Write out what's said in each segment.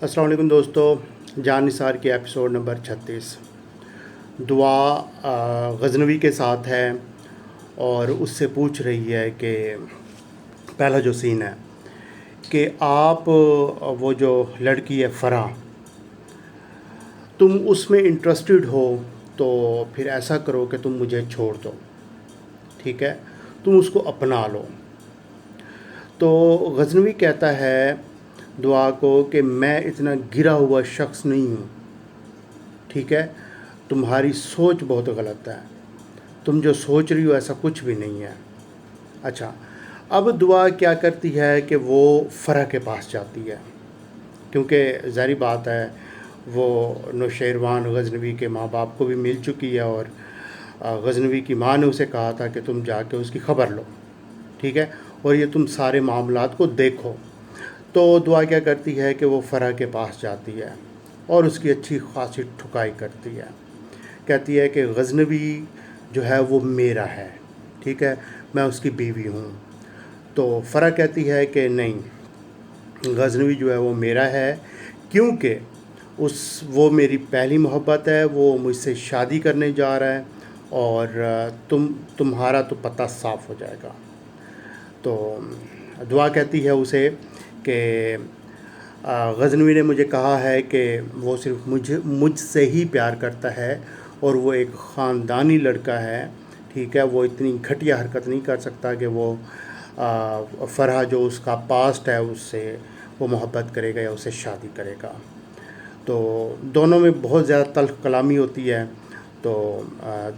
السلام علیکم دوستو، جان نثار کی ایپیسوڈ نمبر 36 دعا غزنوی کے ساتھ ہے اور اس سے پوچھ رہی ہے کہ پہلا جو سین ہے کہ آپ وہ جو لڑکی ہے فرح، تم اس میں انٹرسٹڈ ہو تو پھر ایسا کرو کہ تم مجھے چھوڑ دو، ٹھیک ہے، تم اس کو اپنا لو۔ تو غزنوی کہتا ہے دعا کو کہ میں اتنا گرا ہوا شخص نہیں ہوں، ٹھیک ہے، تمہاری سوچ بہت غلط ہے، تم جو سوچ رہی ہو ایسا کچھ بھی نہیں ہے۔ اچھا، اب دعا کیا کرتی ہے کہ وہ فرح کے پاس جاتی ہے، کیونکہ ظاہری بات ہے وہ نوشیروان غزنوی کے ماں باپ کو بھی مل چکی ہے، اور غزنوی کی ماں نے اسے کہا تھا کہ تم جا کے اس کی خبر لو، ٹھیک ہے، اور یہ تم سارے معاملات کو دیکھو۔ تو دعا کیا کرتی ہے کہ وہ فرح کے پاس جاتی ہے اور اس کی اچھی خاصی ٹھکائی کرتی ہے، کہتی ہے کہ غزنوی جو ہے وہ میرا ہے، ٹھیک ہے، میں اس کی بیوی ہوں۔ تو فرح کہتی ہے کہ نہیں، غزنوی جو ہے وہ میرا ہے، کیونکہ وہ میری پہلی محبت ہے، وہ مجھ سے شادی کرنے جا رہا ہے، اور تمہارا تو پتہ صاف ہو جائے گا۔ تو دعا کہتی ہے اسے کہ غزنوی نے مجھے کہا ہے کہ وہ صرف مجھ سے ہی پیار کرتا ہے، اور وہ ایک خاندانی لڑکا ہے، ٹھیک ہے، وہ اتنی گھٹیا حرکت نہیں کر سکتا کہ وہ فرح جو اس کا پاسٹ ہے اس سے وہ محبت کرے گا یا اسے شادی کرے گا۔ تو دونوں میں بہت زیادہ تلخ کلامی ہوتی ہے۔ تو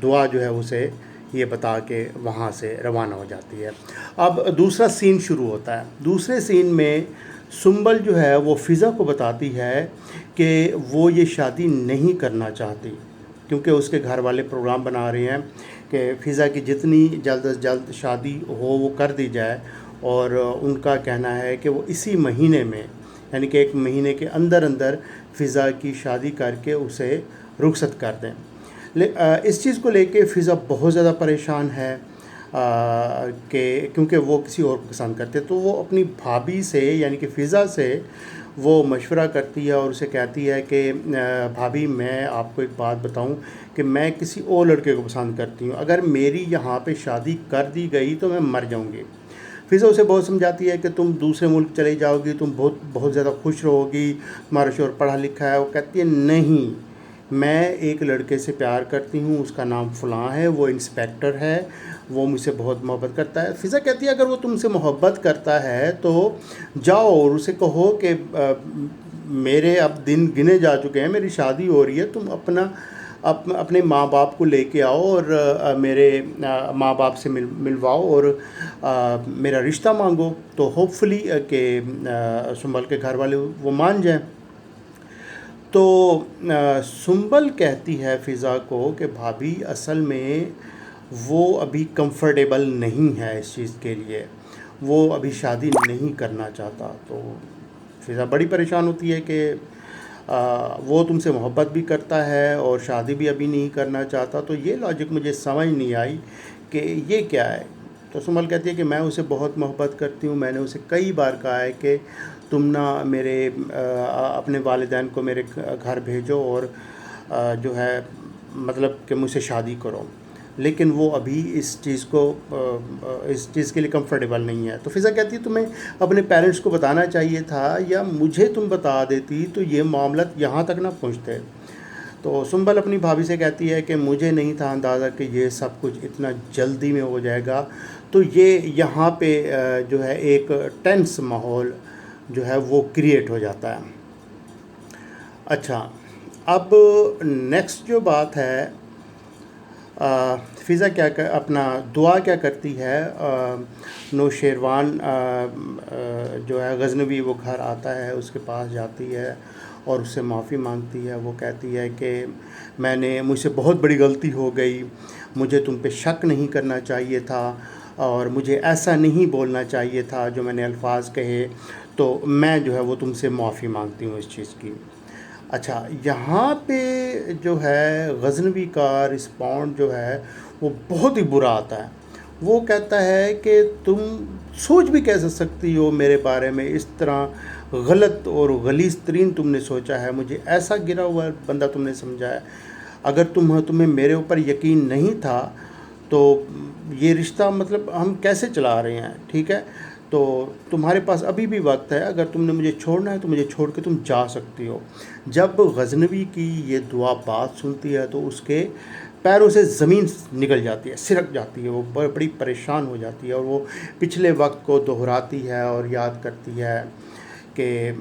دعا جو ہے اسے یہ بتا کے وہاں سے روانہ ہو جاتی ہے۔ اب دوسرا سین شروع ہوتا ہے۔ دوسرے سین میں سنبل جو ہے وہ فضا کو بتاتی ہے کہ وہ یہ شادی نہیں کرنا چاہتی، کیونکہ اس کے گھر والے پروگرام بنا رہے ہیں کہ فضا کی جتنی جلد از جلد شادی ہو وہ کر دی جائے، اور ان کا کہنا ہے کہ وہ اسی مہینے میں، یعنی کہ ایک مہینے کے اندر فضا کی شادی کر کے اسے رخصت کر دیں۔ اس چیز کو لے کے فضا بہت زیادہ پریشان ہے کہ کیونکہ وہ کسی اور کو پسند کرتے، تو وہ اپنی بھابھی سے یعنی کہ فضا سے وہ مشورہ کرتی ہے اور اسے کہتی ہے کہ بھابھی، میں آپ کو ایک بات بتاؤں کہ میں کسی اور لڑکے کو پسند کرتی ہوں، اگر میری یہاں پہ شادی کر دی گئی تو میں مر جاؤں گی۔ فضا اسے بہت سمجھاتی ہے کہ تم دوسرے ملک چلے جاؤ گی، تم بہت زیادہ خوش رہو گی، تمہارا شوہر پڑھا لکھا ہے۔ وہ کہتی ہے نہیں، میں ایک لڑکے سے پیار کرتی ہوں، اس کا نام فلاں ہے، وہ انسپیکٹر ہے، وہ مجھ سے بہت محبت کرتا ہے۔ فضا کہتی ہے اگر وہ تم سے محبت کرتا ہے تو جاؤ اور اسے کہو کہ میرے اب دن گنے جا چکے ہیں، میری شادی ہو رہی ہے، تم اپنے ماں باپ کو لے کے آؤ اور میرے ماں باپ سے ملواؤ اور میرا رشتہ مانگو، تو ہوپ فلی کہ سنبل کے گھر والے وہ مان جائیں۔ تو سنبل کہتی ہے فضا کو کہ بھابھی اصل میں وہ ابھی کمفرٹیبل نہیں ہے اس چیز کے لیے، وہ ابھی شادی نہیں کرنا چاہتا۔ تو فضا بڑی پریشان ہوتی ہے کہ وہ تم سے محبت بھی کرتا ہے اور شادی بھی ابھی نہیں کرنا چاہتا، تو یہ لاجک مجھے سمجھ نہیں آئی کہ یہ کیا ہے۔ تو سنبل کہتی ہے کہ میں اسے بہت محبت کرتی ہوں، میں نے اسے کئی بار کہا ہے کہ تم نہ اپنے والدین کو میرے گھر بھیجو اور جو ہے مطلب کہ مجھ سے شادی کرو، لیکن وہ ابھی اس چیز کے لیے کمفرٹیبل نہیں ہے۔ تو فضا کہتی ہے تمہیں اپنے پیرنٹس کو بتانا چاہیے تھا، یا مجھے تم بتا دیتی تو یہ معاملات یہاں تک نہ پہنچتے۔ تو سنبل اپنی بھابھی سے کہتی ہے کہ مجھے نہیں تھا اندازہ کہ یہ سب کچھ اتنا جلدی میں ہو جائے گا، تو یہ یہاں پہ جو ہے ایک ٹینس ماحول جو ہے وہ کریٹ ہو جاتا ہے۔ اچھا، اب نیکسٹ جو بات ہے، فضا اپنا دعا کیا کرتی ہے، نوشیروان جو ہے غزنوی وہ گھر آتا ہے، اس کے پاس جاتی ہے اور اس سے معافی مانگتی ہے۔ وہ کہتی ہے کہ مجھ سے بہت بڑی غلطی ہو گئی، مجھے تم پہ شک نہیں کرنا چاہیے تھا، اور مجھے ایسا نہیں بولنا چاہیے تھا جو میں نے الفاظ کہے، تو میں جو ہے وہ تم سے معافی مانگتی ہوں اس چیز کی۔ اچھا، یہاں پہ جو ہے غزنوی کا رسپونڈ جو ہے وہ بہت ہی برا آتا ہے۔ وہ کہتا ہے کہ تم سوچ بھی کیسے سکتی ہو میرے بارے میں اس طرح، غلط اور غلیظ ترین تم نے سوچا ہے، مجھے ایسا گرا ہوا بندہ تم نے سمجھا ہے۔ اگر تمہیں میرے اوپر یقین نہیں تھا تو یہ رشتہ مطلب ہم کیسے چلا رہے ہیں، ٹھیک ہے؟ تو تمہارے پاس ابھی بھی وقت ہے، اگر تم نے مجھے چھوڑنا ہے تو مجھے چھوڑ کے تم جا سکتی ہو۔ جب غزنوی کی یہ دعا بات سنتی ہے تو اس کے پیروں سے زمین نکل جاتی ہے، سرک جاتی ہے، وہ بڑی پریشان ہو جاتی ہے، اور وہ پچھلے وقت کو دہراتی ہے اور یاد کرتی ہے کہ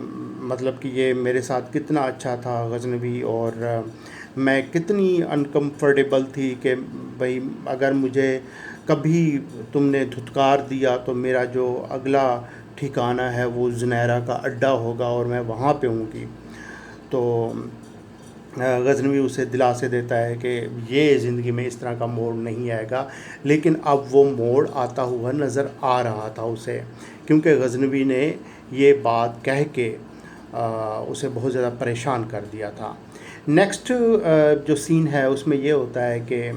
مطلب کہ یہ میرے ساتھ کتنا اچھا تھا غزنوی، اور میں کتنی انکمفرٹیبل تھی کہ بھئی اگر مجھے کبھی تم نے دھتکار دیا تو میرا جو اگلا ٹھکانہ ہے وہ زنیرہ کا اڈا ہوگا اور میں وہاں پہ ہوں گی۔ تو غزنوی اسے دلاسے دیتا ہے کہ یہ زندگی میں اس طرح کا موڑ نہیں آئے گا، لیکن اب وہ موڑ آتا ہوا نظر آ رہا تھا اسے، کیونکہ غزنوی نے یہ بات کہہ کے اسے بہت زیادہ پریشان کر دیا تھا۔ نیکسٹ جو سین ہے اس میں یہ ہوتا ہے کہ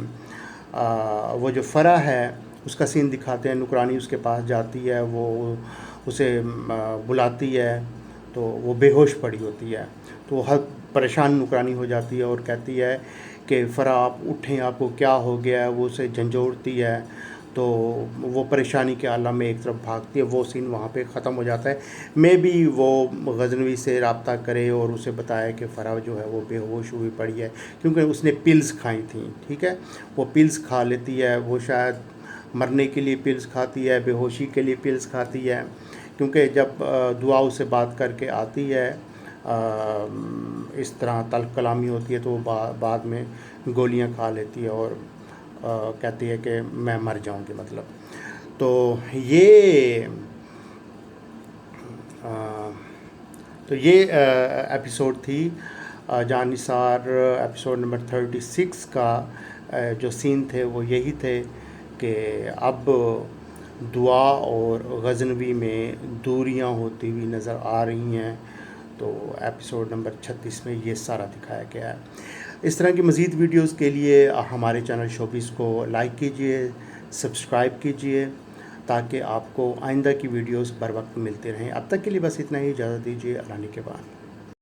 وہ جو فرح ہے اس کا سین دکھاتے ہیں، نکرانی اس کے پاس جاتی ہے، وہ اسے بلاتی ہے تو وہ بے ہوش پڑی ہوتی ہے، تو وہ ہر پریشان نکرانی ہو جاتی ہے اور کہتی ہے کہ فرح آپ اٹھیں، آپ کو کیا ہو گیا ہے، وہ اسے جھنجھوڑتی ہے، تو وہ پریشانی کے عالم میں ایک طرف بھاگتی ہے۔ وہ سین وہاں پہ ختم ہو جاتا ہے۔ میں بھی وہ غزنوی سے رابطہ کرے اور اسے بتایا کہ فرح جو ہے وہ بے ہوش ہوئی پڑی ہے، کیونکہ اس نے پلز کھائی تھیں، ٹھیک ہے؟ وہ پلز کھا لیتی ہے، وہ شاید مرنے کے لیے پلز کھاتی ہے، بے ہوشی کے لیے پلز کھاتی ہے، کیونکہ جب دعا اسے بات کر کے آتی ہے اس طرح تلخ کلامی ہوتی ہے تو وہ بعد میں گولیاں کھا لیتی ہے اور کہتی ہے کہ میں مر جاؤں گی مطلب۔ تو یہ ایپیسوڈ تھی جان نثار ایپیسوڈ نمبر 36 کا جو سین تھے وہ یہی تھے کہ اب دعا اور غزنوی میں دوریاں ہوتی ہوئی نظر آ رہی ہیں۔ تو ایپیسوڈ نمبر 36 میں یہ سارا دکھایا گیا ہے۔ اس طرح کی مزید ویڈیوز کے لیے ہمارے چینل شوبیز کو لائک کیجئے، سبسکرائب کیجئے، تاکہ آپ کو آئندہ کی ویڈیوز بر وقت ملتے رہیں۔ اب تک کے لیے بس اتنا ہی، اجازت دیجیے، اللہ نگہبان۔